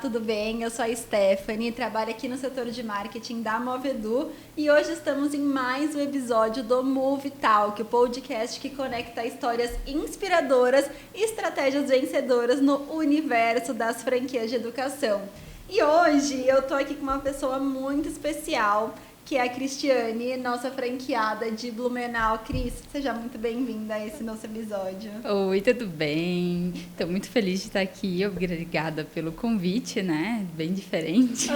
tudo bem? Eu sou a Stephanie, trabalho aqui no setor de marketing da Movedu e hoje estamos em mais um episódio do Move Talk, o podcast que conecta histórias inspiradoras e estratégias vencedoras no universo das franquias de educação. E hoje eu tô aqui com uma pessoa muito especial, que é a Cristiane, nossa franqueada de Blumenau. Cris, seja muito bem-vinda a esse nosso episódio. Oi, tudo bem? Estou muito feliz de estar aqui. Obrigada pelo convite, né? Bem diferente.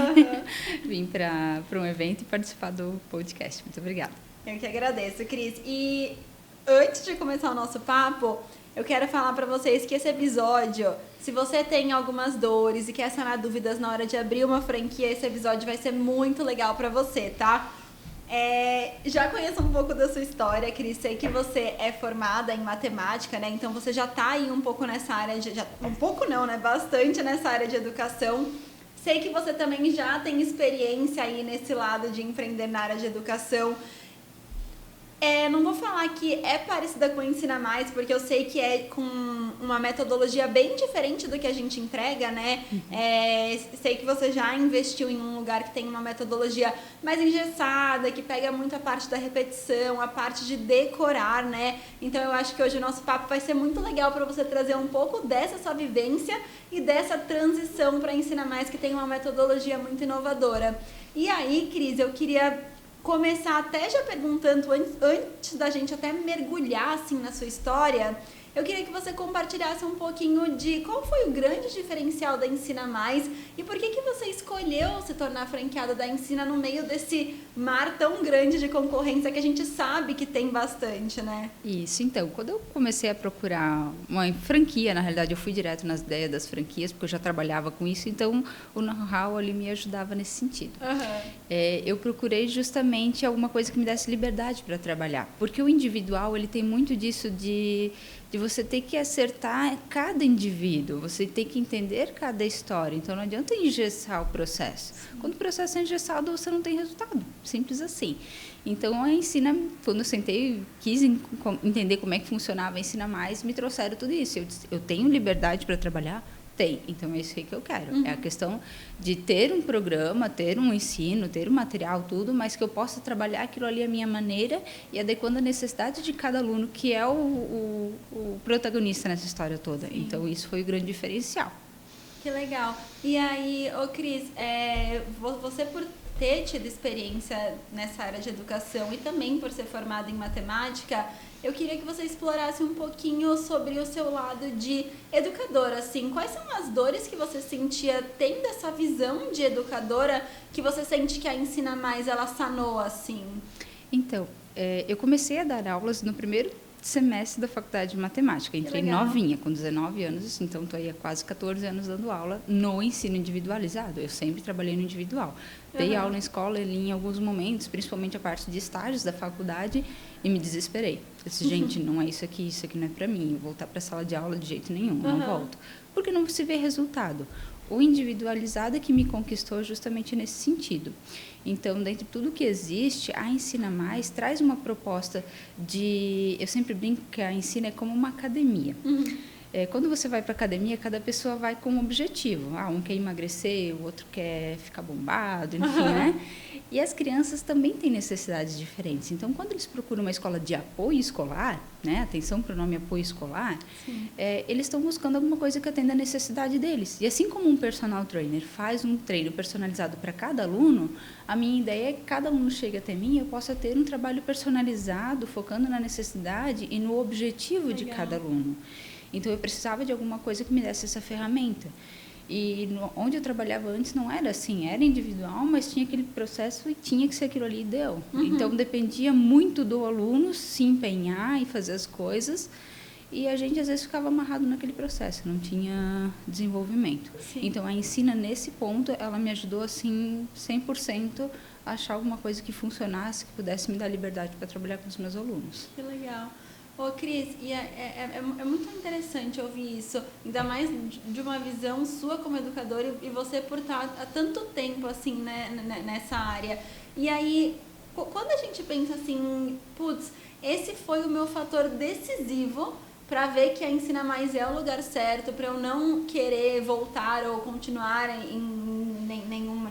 Vim para um evento e participar do podcast. Muito obrigada. Eu que agradeço, Cris. E antes de começar o nosso papo, eu quero falar para vocês que esse episódio, se você tem algumas dores e quer sanar dúvidas na hora de abrir uma franquia, esse episódio vai ser muito legal para você, tá? Já conheço um pouco da sua história, Cris, sei que você é formada em matemática, né? Então você já tá aí um pouco nessa área, um pouco não, né? Bastante nessa área de educação. Sei que você também já tem experiência aí nesse lado de empreender na área de educação. Não vou falar que é parecida com o Ensina Mais, porque eu sei que é com uma metodologia bem diferente do que a gente entrega, né? Sei que você já investiu em um lugar que tem uma metodologia mais engessada, que pega muito a parte da repetição, a parte de decorar, né? Então eu acho que hoje o nosso papo vai ser muito legal para você trazer um pouco dessa sua vivência e dessa transição para Ensina Mais, que tem uma metodologia muito inovadora. E aí, Cris, eu queria começar até já perguntando, antes da gente até mergulhar assim na sua história, eu queria que você compartilhasse um pouquinho de qual foi o grande diferencial da Ensina Mais e por que você escolheu se tornar franqueada da Ensina no meio desse mar tão grande de concorrência que a gente sabe que tem bastante, né? Isso, então, quando eu comecei a procurar uma franquia, na realidade eu fui direto nas ideias das franquias, porque eu já trabalhava com isso, então o know-how ali me ajudava nesse sentido. Eu procurei justamente alguma coisa que me desse liberdade para trabalhar, porque o individual ele tem muito disso de você ter que acertar cada indivíduo, você tem que entender cada história. Então, não adianta engessar o processo. Sim. Quando o processo é engessado, você não tem resultado. Simples assim. Então, a Ensina, quando eu sentei, quis entender como é que funcionava a Ensina Mais, me trouxeram tudo isso. Eu tenho liberdade para trabalhar? Tem. Então, é isso aí que eu quero. É a questão de ter um programa, ter um ensino, ter um material, tudo, mas que eu possa trabalhar aquilo ali à minha maneira e adequando a necessidade de cada aluno, que é o protagonista nessa história toda. Sim. Então, isso foi o grande diferencial. Que legal. E aí, Cris, você por ter tido experiência nessa área de educação e também por ser formada em matemática, eu queria que você explorasse um pouquinho sobre o seu lado de educadora, assim. Quais são as dores que você sentia tendo essa visão de educadora que você sente que a Ensina Mais, ela sanou, assim? Então, eu comecei a dar aulas no primeiro semestre da faculdade de matemática. Entrei novinha, com 19 anos, então estou aí há quase 14 anos dando aula no ensino individualizado. Eu sempre trabalhei no individual. Dei aula na escola ali em alguns momentos, principalmente a parte de estágios da faculdade, e me desesperei. Disse, gente, não é isso aqui não é para mim. Voltar para a sala de aula de jeito nenhum, não volto. Porque não se vê resultado. O individualizado é que me conquistou justamente nesse sentido. Então, dentro de tudo que existe, a Ensina Mais traz uma proposta de... Eu sempre brinco que a Ensina é como uma academia. Quando você vai para a academia, cada pessoa vai com um objetivo. Um quer emagrecer, o outro quer ficar bombado, enfim, né? E as crianças também têm necessidades diferentes. Então, quando eles procuram uma escola de apoio escolar, né? Atenção para o nome apoio escolar, eles estão buscando alguma coisa que atenda a necessidade deles. E assim como um personal trainer faz um treino personalizado para cada aluno, a minha ideia é que cada aluno chegue até mim e eu possa ter um trabalho personalizado, focando na necessidade e no objetivo de cada aluno. Então, eu precisava de alguma coisa que me desse essa ferramenta. E onde eu trabalhava antes não era assim, era individual, mas tinha aquele processo e tinha que ser aquilo ali e deu. Então, dependia muito do aluno se empenhar e fazer as coisas e a gente, às vezes, ficava amarrado naquele processo, não tinha desenvolvimento. Sim. Então, a Ensina, nesse ponto, ela me ajudou, assim, 100% a achar alguma coisa que funcionasse, que pudesse me dar liberdade para trabalhar com os meus alunos. Que legal. Cris, e é muito interessante ouvir isso, ainda mais de uma visão sua como educadora e você por estar há tanto tempo assim, né, nessa área. E aí, quando a gente pensa assim, putz, esse foi o meu fator decisivo para ver que a Ensina Mais é o lugar certo, para eu não querer voltar ou continuar em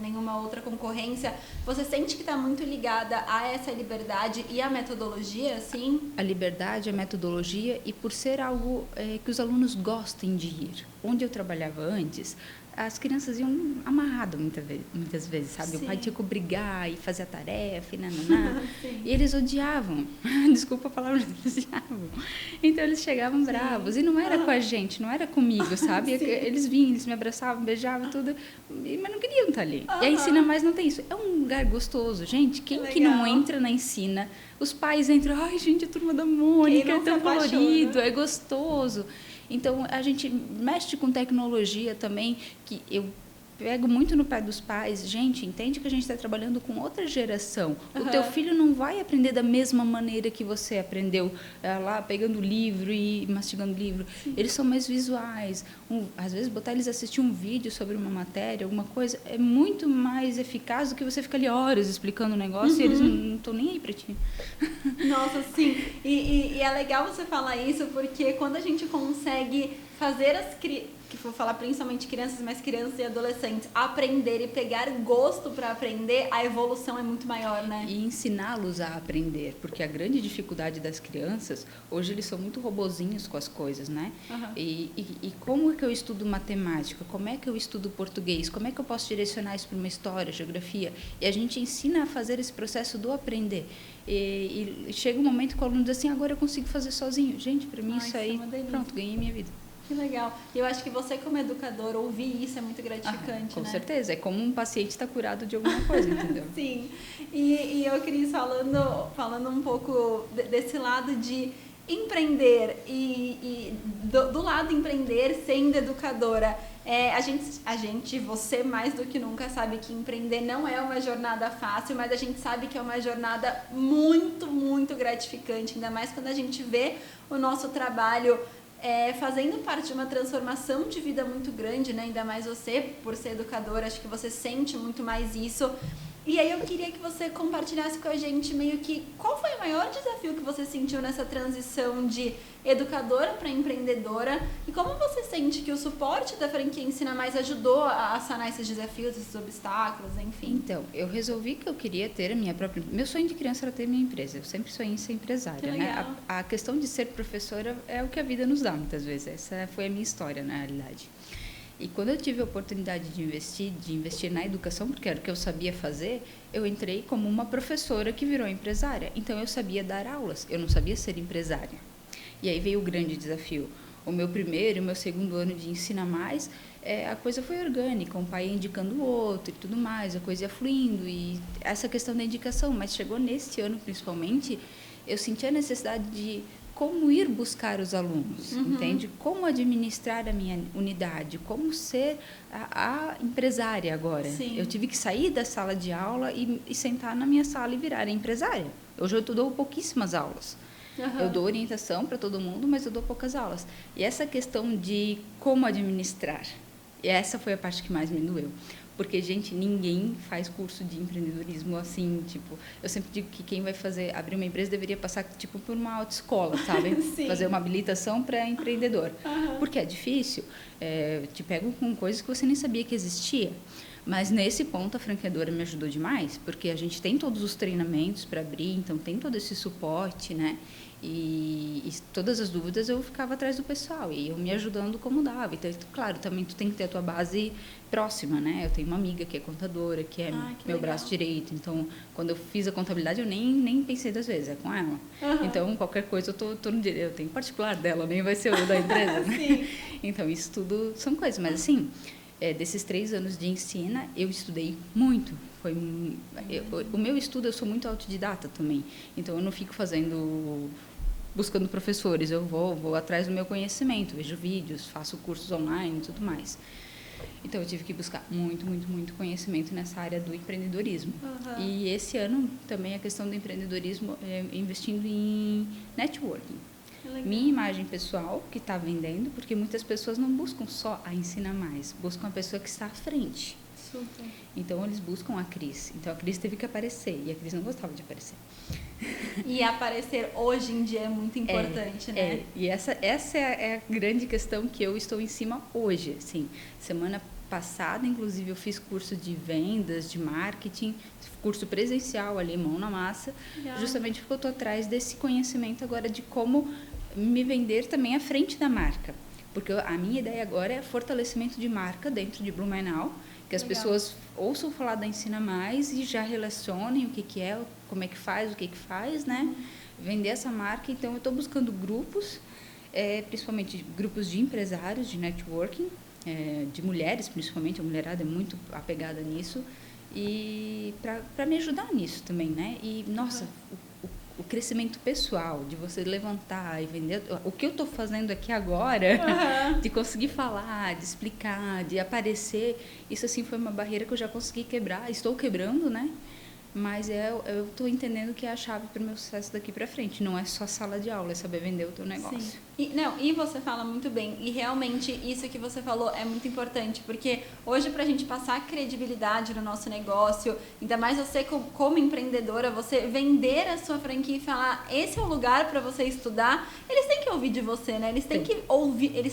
nenhuma outra concorrência, você sente que está muito ligada a essa liberdade e a metodologia, assim? A liberdade, a metodologia e por ser algo que os alunos gostem de ir. Onde eu trabalhava antes, as crianças iam amarradas muitas vezes, sabe? Sim. O pai tinha que obrigar e fazer a tarefa e nananá. E eles odiavam. Desculpa a palavra, eles odiavam. Então, eles chegavam bravos. E não era com a gente, não era comigo, sabe? Eles vinham, eles me abraçavam, beijavam, tudo. Mas não queriam estar ali. E a Ensina Mais não tem isso. É um lugar gostoso. Gente, quem que não entra na Ensina? Os pais entram, ai, gente, a turma da Mônica é tão colorido, é gostoso. Então, a gente mexe com tecnologia também, que eu pego muito no pé dos pais. Gente, entende que a gente está trabalhando com outra geração. O teu filho não vai aprender da mesma maneira que você aprendeu, lá pegando livro e mastigando livro. Sim. Eles são mais visuais. Às vezes, botar eles assistir um vídeo sobre uma matéria, alguma coisa, é muito mais eficaz do que você ficar ali horas explicando o negócio e eles não estão nem aí para ti. Nossa, sim. E é legal você falar isso, porque quando a gente consegue fazer que vou falar principalmente crianças, mas crianças e adolescentes, aprender e pegar gosto para aprender, a evolução é muito maior, né? E ensiná-los a aprender, porque a grande dificuldade das crianças, hoje eles são muito robozinhos com as coisas, né? E como é que eu estudo matemática? Como é que eu estudo português? Como é que eu posso direcionar isso para uma história, geografia? E a gente ensina a fazer esse processo do aprender. E chega um momento que o aluno diz assim, agora eu consigo fazer sozinho. Gente, para mim isso aí, pronto, ganhei minha vida. Que legal. E eu acho que você, como educador, ouvir isso é muito gratificante, com né? certeza. É como um paciente estar curado de alguma coisa, entendeu? Sim. E eu, Cris, falando um pouco desse lado de empreender e do lado empreender sendo educadora, você mais do que nunca sabe que empreender não é uma jornada fácil, mas a gente sabe que é uma jornada muito, muito gratificante, ainda mais quando a gente vê o nosso trabalho fazendo parte de uma transformação de vida muito grande, né? Ainda mais você, por ser educadora, acho que você sente muito mais isso. E aí eu queria que você compartilhasse com a gente meio que qual foi o maior desafio que você sentiu nessa transição de educadora para empreendedora e como você sente que o suporte da franquia Ensina Mais ajudou a sanar esses desafios, esses obstáculos, enfim. Então, eu resolvi que eu queria ter a minha própria... Meu sonho de criança era ter minha empresa, eu sempre sonhei em ser empresária, né? A questão de ser professora é o que a vida nos dá muitas vezes, essa foi a minha história na realidade. E quando eu tive a oportunidade de investir na educação, porque era o que eu sabia fazer, eu entrei como uma professora que virou empresária. Então, eu sabia dar aulas, eu não sabia ser empresária. E aí veio o grande desafio. O meu primeiro e o meu segundo ano de Ensina Mais, a coisa foi orgânica, um pai indicando o outro e tudo mais, a coisa ia fluindo. E essa questão da indicação, mas chegou neste ano, principalmente, eu senti a necessidade de como ir buscar os alunos, entende? Como administrar a minha unidade, como ser a empresária agora. Sim. Eu tive que sair da sala de aula e sentar na minha sala e virar empresária. Hoje eu dou pouquíssimas aulas. Eu dou orientação para todo mundo, mas eu dou poucas aulas. E essa questão de como administrar, essa foi a parte que mais me doeu. Porque, gente, ninguém faz curso de empreendedorismo assim, tipo... Eu sempre digo que quem vai abrir uma empresa deveria passar, tipo, por uma autoescola, sabe? Fazer uma habilitação para empreendedor. Porque é difícil. Te pego com coisas que você nem sabia que existia. Mas, nesse ponto, a franqueadora me ajudou demais, porque a gente tem todos os treinamentos para abrir, então tem todo esse suporte, né? E todas as dúvidas eu ficava atrás do pessoal e eu me ajudando como dava. Então, claro, também tu tem que ter a tua base próxima, né? Eu tenho uma amiga que é contadora, que é meu braço direito. Então, quando eu fiz a contabilidade, eu nem pensei 2 vezes, é com ela. Então, qualquer coisa, eu tô no direito. Eu tenho particular dela, nem vai ser o da empresa, né? Então, isso tudo são coisas. Mas, assim, desses 3 anos de ensina, eu estudei muito. O meu estudo, eu sou muito autodidata também. Então, eu não fico buscando professores. Eu vou atrás do meu conhecimento, vejo vídeos, faço cursos online e tudo mais. Então, eu tive que buscar muito, muito, muito conhecimento nessa área do empreendedorismo. E esse ano, também, a questão do empreendedorismo, investindo em networking. Minha imagem pessoal, que está vendendo, porque muitas pessoas não buscam só a Ensina Mais, buscam a pessoa que está à frente. Super. Então, eles buscam a Cris. Então, a Cris teve que aparecer. E a Cris não gostava de aparecer. E aparecer hoje em dia é muito importante, né? E essa é a grande questão que eu estou em cima hoje. Assim, semana passada, inclusive, eu fiz curso de vendas, de marketing, curso presencial ali, mão na massa, Legal. justamente porque eu estou atrás desse conhecimento agora de como me vender também à frente da marca. Porque a minha ideia agora é fortalecimento de marca dentro de Blumenau, que as Legal. pessoas ouçam falar da Ensina Mais e já relacionem o que é, como é que faz, o que faz, né? Vender essa marca. Então, eu estou buscando grupos, principalmente grupos de empresários, de networking, de mulheres, principalmente. A mulherada é muito apegada nisso. E para me ajudar nisso também, né? E, nossa, o crescimento pessoal, de você levantar e vender, o que eu estou fazendo aqui agora, de conseguir falar, de explicar, de aparecer, isso assim foi uma barreira que eu já consegui quebrar, estou quebrando, né? Mas eu estou entendendo que é a chave para o meu sucesso daqui para frente. Não é só sala de aula, é saber vender o teu negócio. Sim. E você fala muito bem. E realmente isso que você falou é muito importante. Porque hoje, para a gente passar credibilidade no nosso negócio, ainda mais você como empreendedora, você vender a sua franquia e falar esse é o lugar para você estudar, eles têm que ouvir de você, né? Eles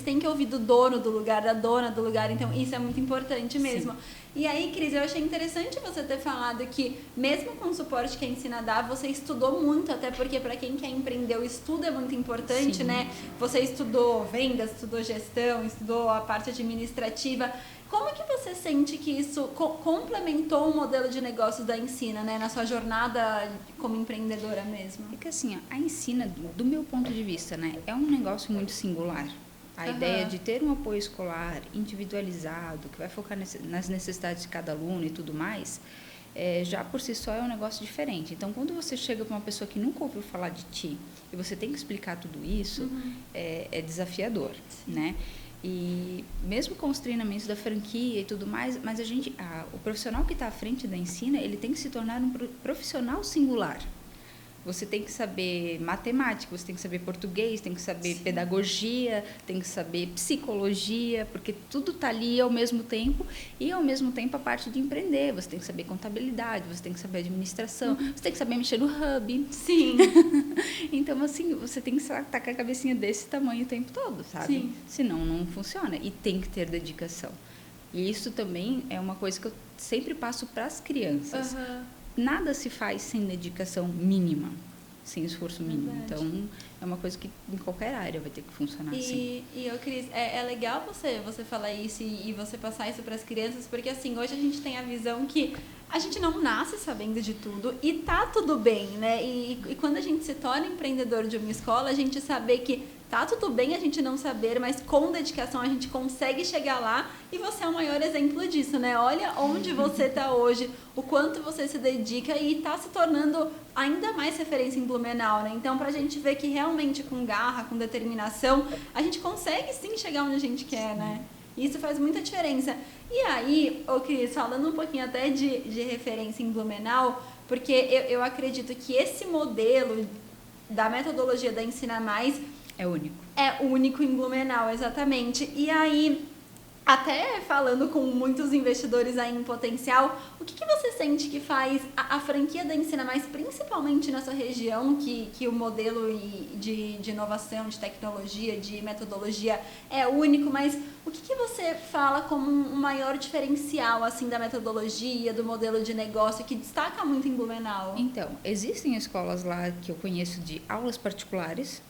têm que ouvir do dono do lugar, da dona do lugar. Então, isso é muito importante mesmo. Sim. E aí, Cris, eu achei interessante você ter falado que, mesmo com o suporte que a Ensina dá, você estudou muito, até porque para quem quer empreender, o estudo é muito importante, sim, né? Você estudou vendas, estudou gestão, estudou a parte administrativa. Como que você sente que isso complementou o modelo de negócios da Ensina, né? Na sua jornada como empreendedora mesmo? É que assim, a Ensina, do meu ponto de vista, né, é um negócio muito singular. A ideia de ter um apoio escolar individualizado, que vai focar nas necessidades de cada aluno e tudo mais, já por si só é um negócio diferente. Então, quando você chega para uma pessoa que nunca ouviu falar de ti e você tem que explicar tudo isso, é desafiador, né? E mesmo com os treinamentos da franquia e tudo mais, mas o profissional que está à frente da Ensina, ele tem que se tornar um profissional singular. Você tem que saber matemática, você tem que saber português, tem que saber, sim, pedagogia, tem que saber psicologia, porque tudo está ali ao mesmo tempo e, ao mesmo tempo, a parte de empreender. Você tem que saber contabilidade, você tem que saber administração, você tem que saber mexer no hub. Sim. Então, assim, você tem que estar com a cabecinha desse tamanho o tempo todo, sabe? Sim. Senão, não funciona. E tem que ter dedicação. E isso também é uma coisa que eu sempre passo para as crianças. Nada se faz sem dedicação mínima, sem esforço mínimo. Verdade. Então, é uma coisa que em qualquer área vai ter que funcionar assim. E eu, Cris, é legal você falar isso e você passar isso para as crianças, porque assim, hoje a gente tem a visão que a gente não nasce sabendo de tudo e tá tudo bem, né? E quando a gente se torna empreendedor de uma escola, a gente saber que tá tudo bem a gente não saber, mas com dedicação a gente consegue chegar lá e você é o maior exemplo disso, né? Olha onde você tá hoje, o quanto você se dedica e tá se tornando ainda mais referência em Blumenau, né? Então, pra gente ver que realmente com garra, com determinação, a gente consegue sim chegar onde a gente quer, né? Isso faz muita diferença. E aí, Cris, falando um pouquinho até de referência em Blumenau, porque eu acredito que esse modelo da metodologia da Ensina Mais é único. É único em Blumenau, exatamente. E aí, até falando com muitos investidores aí em potencial, o que você sente que faz a franquia da Ensina Mais, principalmente nessa região, que o modelo de inovação, de tecnologia, de metodologia é único, mas o que você fala como um maior diferencial assim, da metodologia, do modelo de negócio, que destaca muito em Blumenau? Então, existem escolas lá que eu conheço de aulas particulares,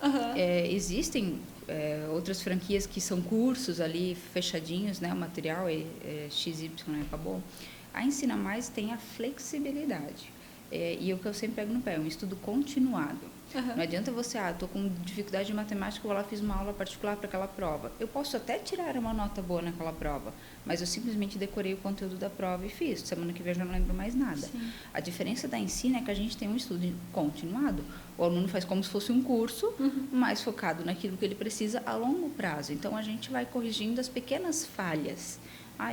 existem outras franquias que são cursos ali fechadinhos, né? O material é XY, acabou. A Ensina Mais tem a flexibilidade. E o que eu sempre pego no pé é um estudo continuado. Não adianta você, estou com dificuldade de matemática, vou lá, fiz uma aula particular para aquela prova. Eu posso até tirar uma nota boa naquela prova, mas eu simplesmente decorei o conteúdo da prova e fiz. Semana que vem eu já não lembro mais nada. Sim. A diferença da Ensina é que a gente tem um estudo continuado. O aluno faz como se fosse um curso, mais focado naquilo que ele precisa a longo prazo. Então, a gente vai corrigindo as pequenas falhas.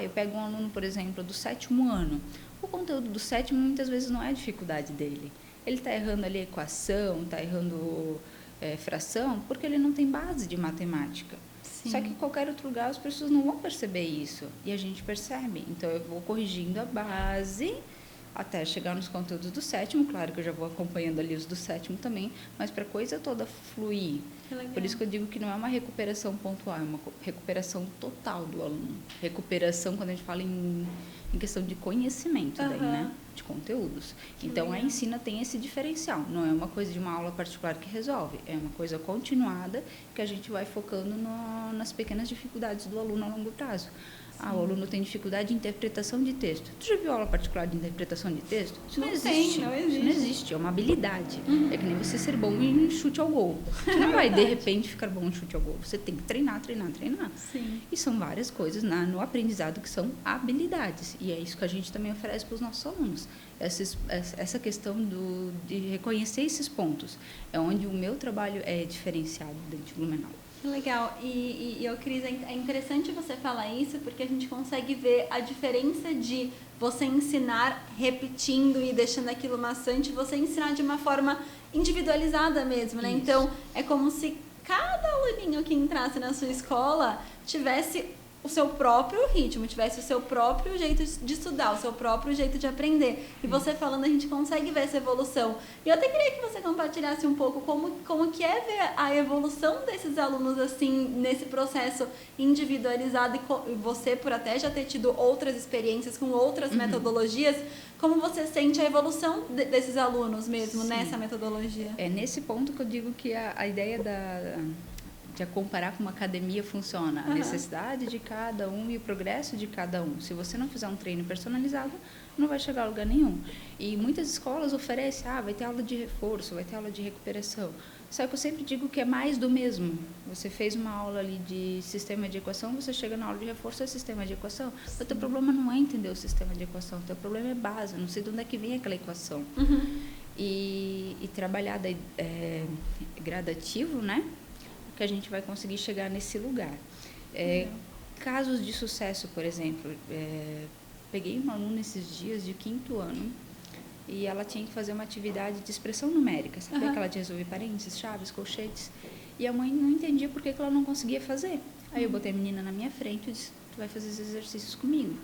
Eu pego um aluno, por exemplo, do 7º ano. O conteúdo do 7º muitas vezes não é a dificuldade dele. Ele está errando ali equação, está errando fração, porque ele não tem base de matemática. Sim. Só que em qualquer outro lugar as pessoas não vão perceber isso. E a gente percebe. Então, eu vou corrigindo a base até chegar nos conteúdos do sétimo. Claro que eu já vou acompanhando ali os do sétimo também, mas para a coisa toda fluir. Por isso que eu digo que não é uma recuperação pontual, é uma recuperação total do aluno. Recuperação quando a gente fala em questão de conhecimento, daí, né? De conteúdos. Então, a Ensina tem esse diferencial. Não é uma coisa de uma aula particular que resolve. É uma coisa continuada que a gente vai focando nas pequenas dificuldades do aluno a longo prazo. O aluno tem dificuldade de interpretação de texto. Tu já viu aula particular de interpretação de texto? Isso não existe. Não existe. Isso não existe. É uma habilidade. É que nem você ser bom em chute ao gol. Você não vai, de repente, ficar bom em chute ao gol. Você tem que treinar, treinar, treinar. Sim. E são várias coisas no aprendizado que são habilidades. E é isso que a gente também oferece para os nossos alunos. Essa questão de reconhecer esses pontos. É onde o meu trabalho é diferenciado dentro de Blumenau. Que legal. E Cris, é interessante você falar isso, porque a gente consegue ver a diferença de você ensinar repetindo e deixando aquilo maçante, você ensinar de uma forma individualizada mesmo, né? Isso. Então, é como se cada aluninho que entrasse na sua escola tivesse o seu próprio ritmo, tivesse o seu próprio jeito de estudar, o seu próprio jeito de aprender. E você falando, a gente consegue ver essa evolução. E eu até queria que você compartilhasse um pouco como que é ver a evolução desses alunos, assim, nesse processo individualizado, e você, por até já ter tido outras experiências com outras metodologias, como você sente a evolução desses alunos mesmo, nessa metodologia? É nesse ponto que eu digo que a ideia de comparar com uma academia funciona. A necessidade de cada um e o progresso de cada um. Se você não fizer um treino personalizado, não vai chegar a lugar nenhum. E muitas escolas oferecem, vai ter aula de reforço, vai ter aula de recuperação. Só que eu sempre digo que é mais do mesmo. Você fez uma aula ali de sistema de equação, você chega na aula de reforço, é sistema de equação. O teu problema não é entender o sistema de equação, o teu problema é base, não sei de onde é que vem aquela equação. E trabalhar gradativo, né? Que a gente vai conseguir chegar nesse lugar. Casos de sucesso, por exemplo, peguei uma aluna esses dias de 5º ano e ela tinha que fazer uma atividade de expressão numérica, sabia que ela tinha que resolver parênteses, chaves, colchetes, e a mãe não entendia por que ela não conseguia fazer. Aí eu botei a menina na minha frente e disse, tu vai fazer esses exercícios comigo.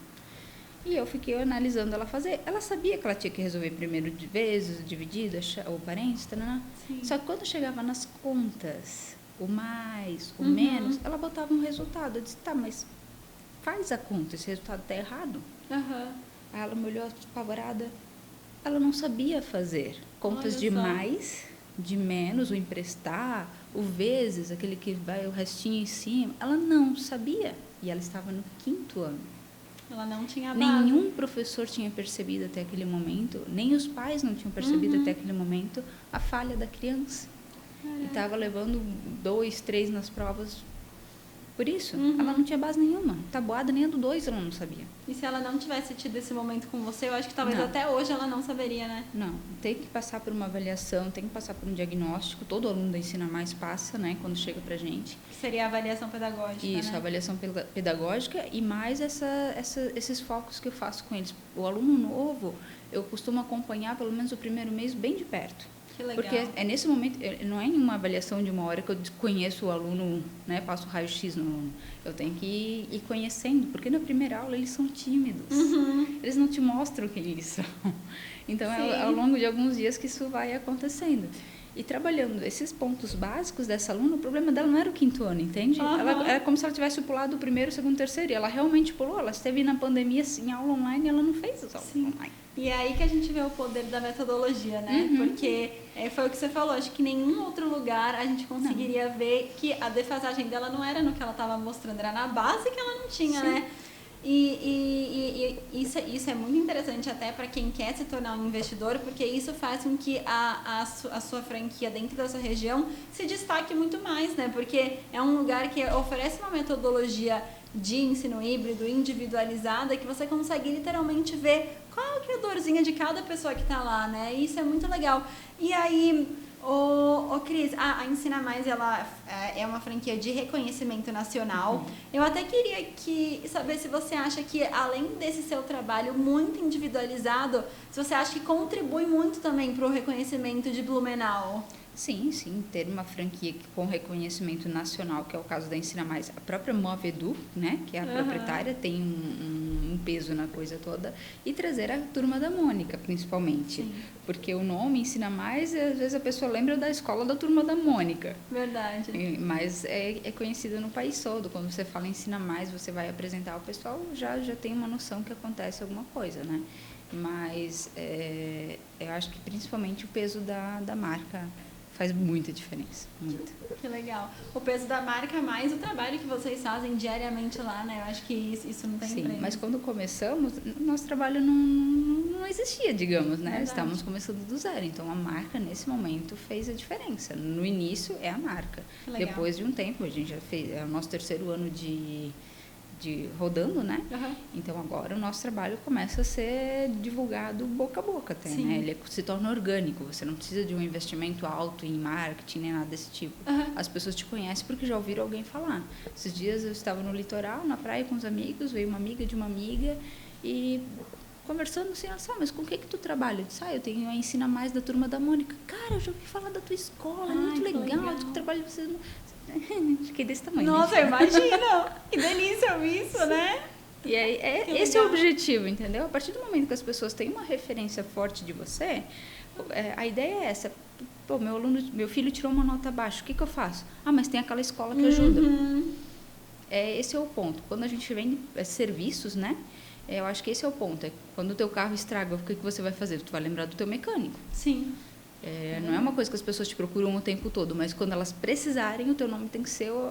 E eu fiquei analisando ela fazer. Ela sabia que ela tinha que resolver primeiro de vezes, dividida, ou parênteses, só que quando chegava nas contas, o mais, o menos, ela botava um resultado. Eu disse, mas faz a conta, esse resultado está errado. Aí ela me olhou apavorada. Ela não sabia fazer contas de mais, de menos, o emprestar, o vezes, aquele que vai o restinho em cima. Ela não sabia. E ela estava no 5º ano. Ela não tinha base. Nenhum professor tinha percebido até aquele momento, nem os pais não tinham percebido até aquele momento a falha da criança. E estava levando 2, 3 nas provas. Por isso, ela não tinha base nenhuma. Tabuada nem a do 2 ela não sabia. E se ela não tivesse tido esse momento com você, eu acho que talvez até hoje ela não saberia, né? Não, tem que passar por uma avaliação, tem que passar por um diagnóstico. Todo aluno da Ensina Mais passa, né, quando chega pra gente. Que seria a avaliação pedagógica, Isso, né? a avaliação pedagógica e mais esses focos que eu faço com eles. O aluno novo, eu costumo acompanhar pelo menos o primeiro mês bem de perto. Que legal. Porque é nesse momento, não é em uma avaliação de uma hora que eu conheço o aluno, né, passo o raio-x no aluno. Eu tenho que ir conhecendo, porque na primeira aula eles são tímidos. Eles não te mostram quem eles são. Então, é ao longo de alguns dias que isso vai acontecendo. E trabalhando esses pontos básicos dessa aluna, o problema dela não era o 5º ano, entende? Ela era como se ela tivesse pulado o 1º, 2º, 3º. E ela realmente pulou. Ela esteve na pandemia, em aula online, e ela não fez as aulas online. E é aí que a gente vê o poder da metodologia, né? Porque foi o que você falou, acho que em nenhum outro lugar a gente conseguiria ver que a defasagem dela não era no que ela estava mostrando, era na base que ela não tinha, né? E isso é muito interessante até para quem quer se tornar um investidor, porque isso faz com que a sua franquia dentro da sua região se destaque muito mais, né? Porque é um lugar que oferece uma metodologia de ensino híbrido, individualizada, que você consegue literalmente ver qual que é a dorzinha de cada pessoa que está lá, né? E isso é muito legal. E aí, Cris, a Ensina Mais, ela é uma franquia de reconhecimento nacional. Eu até queria saber se você acha que, além desse seu trabalho muito individualizado, se você acha que contribui muito também para o reconhecimento de Blumenau. Sim, sim, ter uma franquia com reconhecimento nacional, que é o caso da Ensina Mais. A própria Movedu, né, que é a proprietária, tem um peso na coisa toda. E trazer a Turma da Mônica, principalmente. Sim. Porque o nome Ensina Mais, às vezes a pessoa lembra da escola da Turma da Mônica. Verdade. Mas é conhecido no país todo. Quando você fala Ensina Mais, você vai apresentar, o pessoal já tem uma noção que acontece alguma coisa, né? Mas eu acho que principalmente o peso da marca faz muita diferença, muito. Que legal. O peso da marca mais o trabalho que vocês fazem diariamente lá, né? Eu acho que isso não tem Sim, preço. mas quando começamos, nosso trabalho não existia, digamos, né? Verdade. Estávamos começando do zero. Então, a marca, nesse momento, fez a diferença. No início, é a marca. Que legal. Depois de um tempo, a gente já fez, é o nosso terceiro ano de rodando, né? Então agora o nosso trabalho começa a ser divulgado boca a boca até, Sim. né? Ele se torna orgânico, você não precisa de um investimento alto em marketing nem nada desse tipo. As pessoas te conhecem porque já ouviram alguém falar. Esses dias eu estava no litoral, na praia com os amigos, veio uma amiga de uma amiga e conversando assim, ela disse, mas com o que tu trabalha? Eu disse, eu tenho a Ensina Mais da Turma da Mônica. Cara, eu já ouvi falar da tua escola, é muito legal. Tu trabalha, você fiquei desse tamanho. Nossa, eu imagino! Que delícia isso, né? E aí, esse é o objetivo, entendeu? A partir do momento que as pessoas têm uma referência forte de você, a ideia é essa. Pô, meu filho tirou uma nota baixa, o que eu faço? Mas tem aquela escola que ajuda. Esse é o ponto. Quando a gente vende serviços, né? Eu acho que esse é o ponto. Quando o teu carro estraga, o que você vai fazer? Tu vai lembrar do teu mecânico. Sim. Não é uma coisa que as pessoas te procuram o tempo todo, mas quando elas precisarem, o teu nome tem que ser o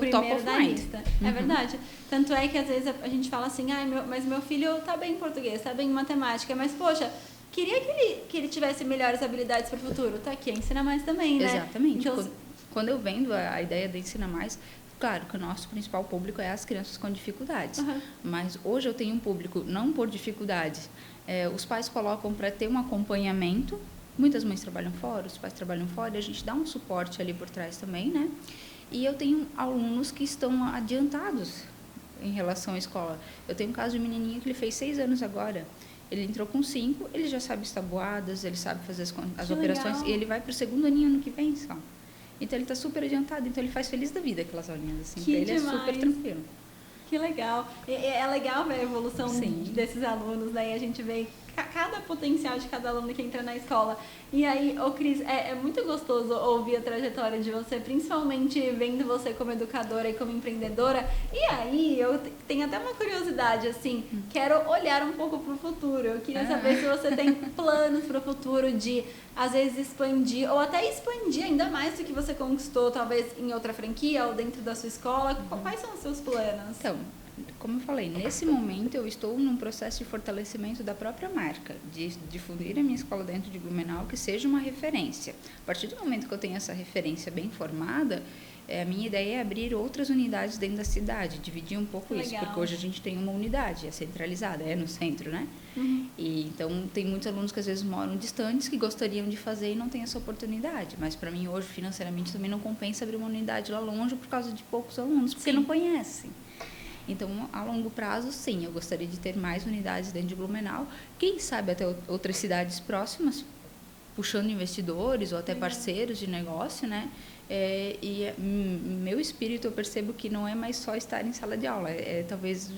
top of da mind. lista. É verdade. Tanto é que às vezes a gente fala assim, mas meu filho tá bem em português, tá bem em matemática, mas poxa, queria que ele tivesse melhores habilidades para o futuro. Tá aqui, Ensina Mais também, né? Exatamente. Então, quando eu vendo a ideia de Ensina Mais, claro que o nosso principal público é as crianças com dificuldades. Mas hoje eu tenho um público não por dificuldades. Os pais colocam para ter um acompanhamento. Muitas mães trabalham fora, os pais trabalham fora, e a gente dá um suporte ali por trás também, né? E eu tenho alunos que estão adiantados em relação à escola. Eu tenho um caso de um menininho que ele fez 6 anos agora. Ele entrou com 5, ele já sabe as tabuadas, ele sabe fazer as operações, legal. e ele vai para o segundo aninho ano que vem só. Então ele está super adiantado, então ele faz feliz da vida aquelas aulinhas assim. Que ele demais. é super tranquilo. Que legal. É legal ver a evolução Sim. desses alunos, né? E a gente vê cada potencial de cada aluno que entra na escola. E aí, Cris, é muito gostoso ouvir a trajetória de você, principalmente vendo você como educadora e como empreendedora. E aí, eu tenho até uma curiosidade, assim, quero olhar um pouco para o futuro. Eu queria saber se você tem planos para o futuro de, às vezes, expandir, ou até expandir ainda mais do que você conquistou, talvez em outra franquia ou dentro da sua escola. Quais são os seus planos? Então, como eu falei, nesse momento eu estou num processo de fortalecimento da própria marca, de difundir a minha escola dentro de Blumenau, que seja uma referência. A partir do momento que eu tenho essa referência bem formada, a minha ideia é abrir outras unidades dentro da cidade, dividir um pouco isso, porque hoje a gente tem uma unidade, é centralizada, é no centro, né? E, então, tem muitos alunos que às vezes moram distantes, que gostariam de fazer e não têm essa oportunidade. Mas, para mim, hoje, financeiramente, também não compensa abrir uma unidade lá longe por causa de poucos alunos, porque não conhecem. Então, a longo prazo, sim, eu gostaria de ter mais unidades dentro de Blumenau. Quem sabe até outras cidades próximas, puxando investidores ou até parceiros de negócio, né? Meu espírito, eu percebo que não é mais só estar em sala de aula, talvez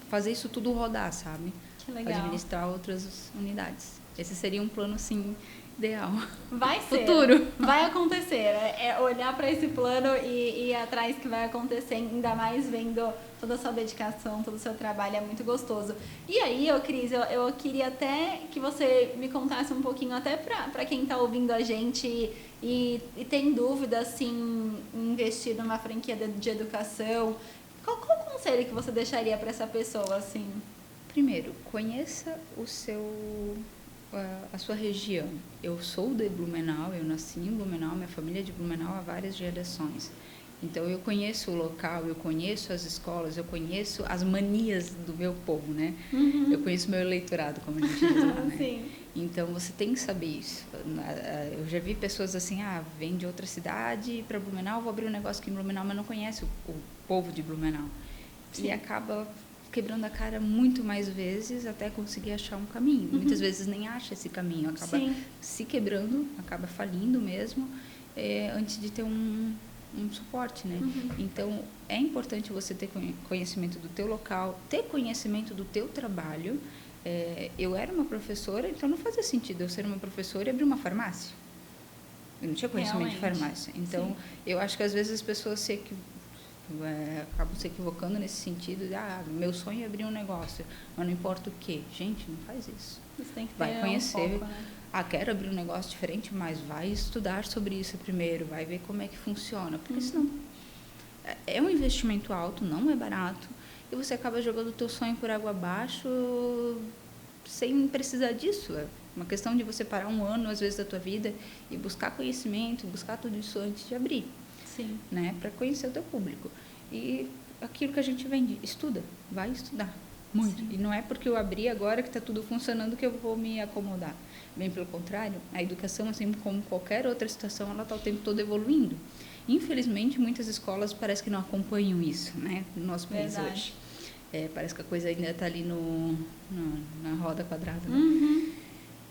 fazer isso tudo rodar, sabe? Que legal. Administrar outras unidades. Esse seria um plano, sim, ideal. Vai ser. Futuro. Vai acontecer. É olhar para esse plano e ir atrás que vai acontecer, ainda mais vendo toda a sua dedicação, todo o seu trabalho, é muito gostoso. E aí, Cris, eu queria até que você me contasse um pouquinho, até para quem está ouvindo a gente e tem dúvida, assim, em investir numa franquia de educação. Qual o conselho que você deixaria para essa pessoa, assim? Primeiro, conheça a sua região. Eu sou de Blumenau, eu nasci em Blumenau, minha família é de Blumenau há várias gerações. Então, eu conheço o local, eu conheço as escolas, eu conheço as manias do meu povo, né? Eu conheço o meu eleitorado, como a gente diz lá, né? Sim. Então, você tem que saber isso. Eu já vi pessoas assim, vem de outra cidade para Blumenau, vou abrir um negócio aqui em Blumenau, mas não conhece o povo de Blumenau. Sim. E acaba quebrando a cara muito mais vezes até conseguir achar um caminho. Muitas vezes nem acha esse caminho, acaba se quebrando, acaba falindo mesmo, antes de ter um suporte, né? Então, é importante você ter conhecimento do teu local, ter conhecimento do teu trabalho. Eu era uma professora, então não fazia sentido eu ser uma professora e abrir uma farmácia. Eu não tinha conhecimento de farmácia. Então, eu acho que às vezes as pessoas acabam se equivocando nesse sentido de, meu sonho é abrir um negócio, mas não importa o quê. Gente, não faz isso. Você tem que ter vai conhecer, foco, né? Quero abrir um negócio diferente, mas vai estudar sobre isso primeiro, vai ver como é que funciona, porque senão é um investimento alto, não é barato, e você acaba jogando o teu sonho por água abaixo sem precisar disso. É uma questão de você parar um ano, às vezes, da tua vida e buscar conhecimento, buscar tudo isso antes de abrir. Sim. Né, para conhecer o teu público. E aquilo que a gente vende, estuda, vai estudar muito. Sim. E não é porque eu abri agora que está tudo funcionando que eu vou me acomodar. Bem pelo contrário, a educação, assim como qualquer outra situação, ela está o tempo todo evoluindo. Infelizmente, muitas escolas parece que não acompanham isso, né, no nosso país hoje. Parece que a coisa ainda está ali na roda quadrada, né?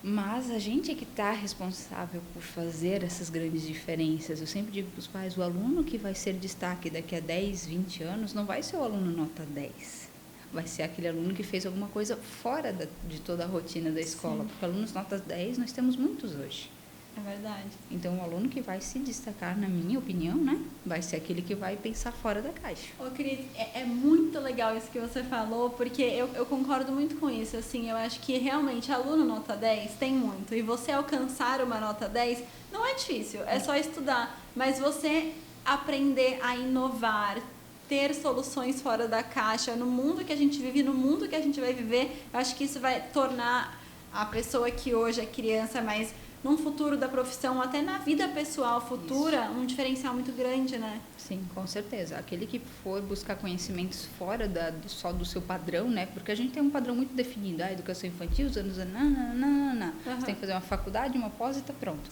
Mas a gente é que está responsável por fazer essas grandes diferenças. Eu sempre digo para os pais, o aluno que vai ser destaque daqui a 10, 20 anos, não vai ser o aluno nota 10. Vai ser aquele aluno que fez alguma coisa fora de toda a rotina da escola. Sim. Porque alunos nota 10 nós temos muitos hoje. É verdade. Então, o aluno que vai se destacar, na minha opinião, né, vai ser aquele que vai pensar fora da caixa. Ô, Cris, é muito legal isso que você falou, porque eu concordo muito com isso. Assim, eu acho que realmente aluno nota 10 tem muito. E você alcançar uma nota 10 não é difícil, é só estudar. Mas você aprender a inovar, ter soluções fora da caixa, no mundo que a gente vive, no mundo que a gente vai viver, eu acho que isso vai tornar a pessoa que hoje é criança, mas num futuro da profissão, até na vida pessoal futura, um diferencial muito grande, né? Sim, com certeza. Aquele que for buscar conhecimentos fora só do seu padrão, né? Porque a gente tem um padrão muito definido. Educação infantil, os anos... Você tem que fazer uma faculdade, uma pós e tá pronto.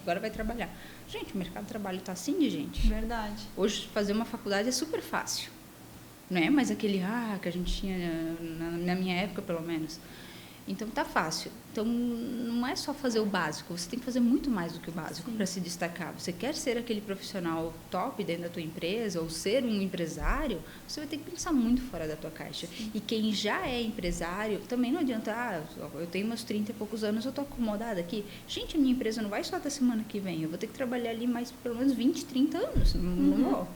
Agora vai trabalhar. Gente, o mercado de trabalho tá assim de gente. Verdade. Hoje, fazer uma faculdade é super fácil. Não é mais aquele que a gente tinha na minha época, pelo menos. Então, tá fácil. Então, não é só fazer o básico, você tem que fazer muito mais do que o básico para se destacar. Você quer ser aquele profissional top dentro da tua empresa ou ser um empresário, você vai ter que pensar muito fora da tua caixa. Sim. E quem já é empresário, também não adianta, eu tenho meus 30 e poucos anos, eu tô acomodada aqui. Gente, a minha empresa não vai só até semana que vem, eu vou ter que trabalhar ali mais pelo menos 20, 30 anos. Não vou.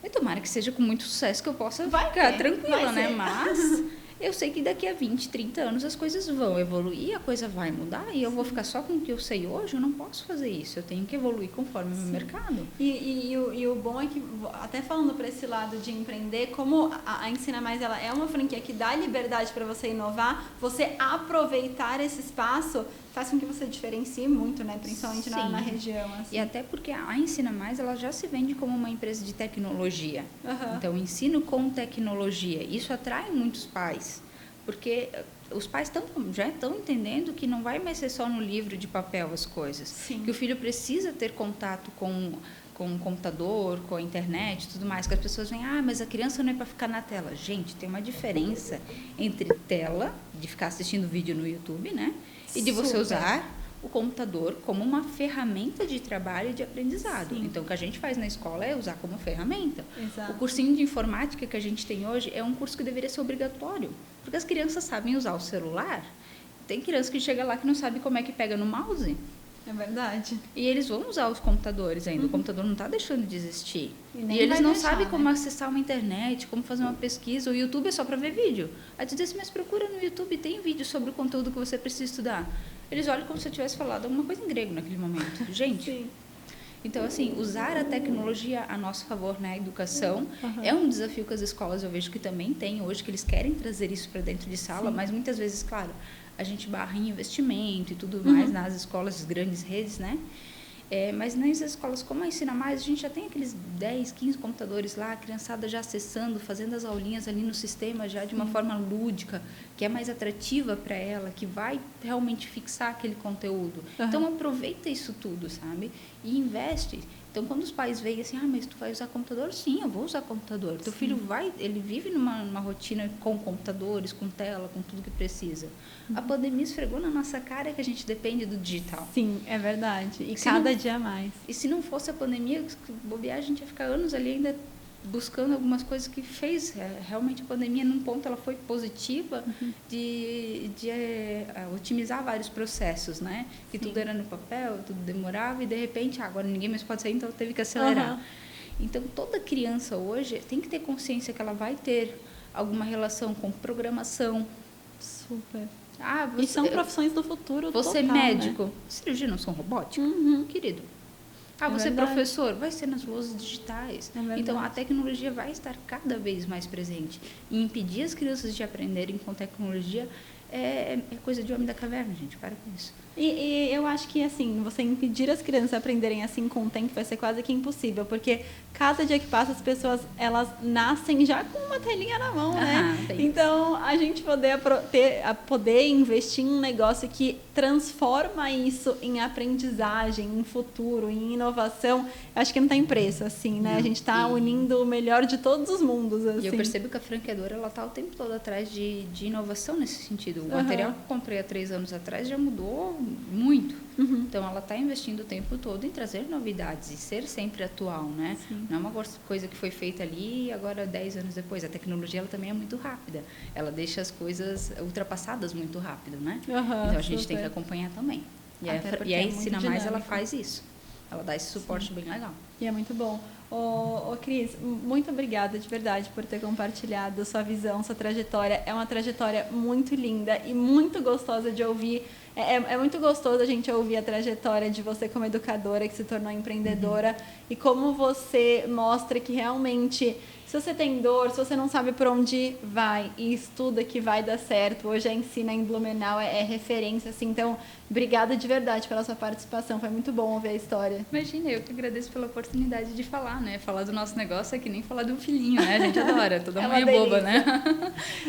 E tomara que seja com muito sucesso que eu possa ficar tranquila, né? Mas... eu sei que daqui a 20, 30 anos as coisas vão evoluir, a coisa vai mudar e eu vou ficar só com o que eu sei hoje, eu não posso fazer isso, eu tenho que evoluir conforme o meu mercado. E o bom é que, até falando para esse lado de empreender, como a Ensina Mais ela é uma franquia que dá liberdade para você inovar, você aproveitar esse espaço faz com que você diferencie muito, né? Principalmente na região. Assim. E até porque a Ensina Mais ela já se vende como uma empresa de tecnologia. Então, ensino com tecnologia. Isso atrai muitos pais, porque os pais já estão entendendo que não vai mais ser só no livro de papel as coisas. Sim. Que o filho precisa ter contato com o computador, com a internet e tudo mais, que as pessoas veem, mas a criança não é para ficar na tela. Gente, tem uma diferença entre tela, de ficar assistindo vídeo no YouTube, né? E de você usar o computador como uma ferramenta de trabalho e de aprendizado. Sim. Então, o que a gente faz na escola é usar como ferramenta. Exato. O cursinho de informática que a gente tem hoje é um curso que deveria ser obrigatório, porque as crianças sabem usar o celular. Tem criança que chega lá que não sabe como é que pega no mouse. É verdade. E eles vão usar os computadores ainda. O computador não está deixando de existir. E eles não sabem como acessar uma internet, como fazer uma pesquisa. O YouTube é só para ver vídeo. Aí tu diz, mas procura no YouTube, tem vídeo sobre o conteúdo que você precisa estudar. Eles olham como se eu tivesse falado alguma coisa em grego naquele momento. Gente, Sim. Então, assim, usar a tecnologia a nosso favor na educação é um desafio que as escolas eu vejo que também têm hoje, que eles querem trazer isso para dentro de sala, Sim. mas muitas vezes, claro, a gente barra em investimento e tudo mais nas escolas, as grandes redes, né? Mas nas escolas como a Ensina Mais, a gente já tem aqueles 10, 15 computadores lá, a criançada já acessando, fazendo as aulinhas ali no sistema já de uma forma lúdica, que é mais atrativa para ela, que vai realmente fixar aquele conteúdo. Então, aproveita isso tudo, sabe? E investe. Então, quando os pais veem assim, mas tu vai usar computador? Sim, eu vou usar computador. Teu filho ele vive numa rotina com computadores, com tela, com tudo que precisa. A pandemia esfregou na nossa cara que a gente depende do digital. Sim, é verdade. E cada dia mais. E se não fosse a pandemia, bobear, a gente ia ficar anos ali ainda buscando algumas coisas que fez. Realmente a pandemia, num ponto, ela foi positiva de otimizar vários processos, né? Que tudo era no papel, tudo demorava e, de repente, agora ninguém mais pode sair, então teve que acelerar. Então, toda criança hoje tem que ter consciência que ela vai ter alguma relação com programação. Super. E são profissões do futuro total, você é médico, né? Cirurgia não são robótica, querido. Você é professor, vai ser nas louças digitais. Então, a tecnologia vai estar cada vez mais presente. E impedir as crianças de aprenderem com tecnologia é coisa de homem da caverna, gente. Para com isso. E eu acho que, assim, você impedir as crianças a aprenderem assim com o tempo vai ser quase que impossível, porque cada dia que passa as pessoas, elas nascem já com uma telinha na mão, né? Então, a gente poder investir em um negócio que transforma isso em aprendizagem, em futuro, em inovação, acho que não tem preço, assim, né? A gente está unindo o melhor de todos os mundos, assim. E eu percebo que a franqueadora, ela está o tempo todo atrás de inovação nesse sentido. O material que eu comprei há 3 anos atrás já mudou muito. Então, ela está investindo o tempo todo em trazer novidades e ser sempre atual, né? Não é uma coisa que foi feita ali e agora 10 anos depois. A tecnologia, ela também é muito rápida. Ela deixa as coisas ultrapassadas muito rápido, né? Então, a gente tem que acompanhar também. E a Ensina Mais, ela faz isso. Ela dá esse suporte bem legal. E é muito bom. Cris, muito obrigada de verdade por ter compartilhado sua visão, sua trajetória. É uma trajetória muito linda e muito gostosa de ouvir. É muito gostoso a gente ouvir a trajetória de você como educadora que se tornou empreendedora e como você mostra que realmente, se você tem dor, se você não sabe por onde vai e estuda que vai dar certo. Hoje a Ensina em Blumenau é referência, assim. Então, obrigada de verdade pela sua participação. Foi muito bom ouvir a história. Imagina, eu que agradeço pela oportunidade de falar, né? Falar do nosso negócio é que nem falar de um filhinho, né? A gente adora, toda mãe é boba, né?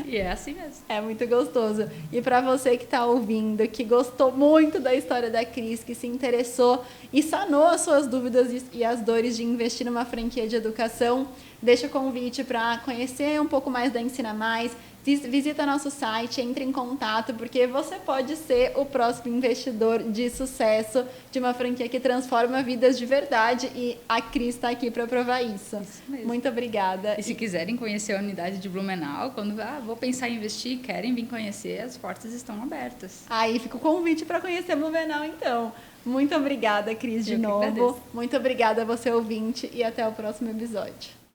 E é assim mesmo. É muito gostoso. E para você que está ouvindo, que gostou muito da história da Cris, que se interessou e sanou as suas dúvidas e as dores de investir numa franquia de educação, deixa o convite para conhecer um pouco mais da Ensina Mais. Visita nosso site, entre em contato, porque você pode ser o próximo investidor de sucesso de uma franquia que transforma vidas de verdade e a Cris está aqui para provar isso. Isso mesmo. Muito obrigada. E se quiserem conhecer a unidade de Blumenau, quando vou pensar em investir, querem vir conhecer, as portas estão abertas. Aí fica o convite para conhecer Blumenau, então. Muito obrigada, Cris, de novo. Muito obrigada a você, ouvinte, e até o próximo episódio.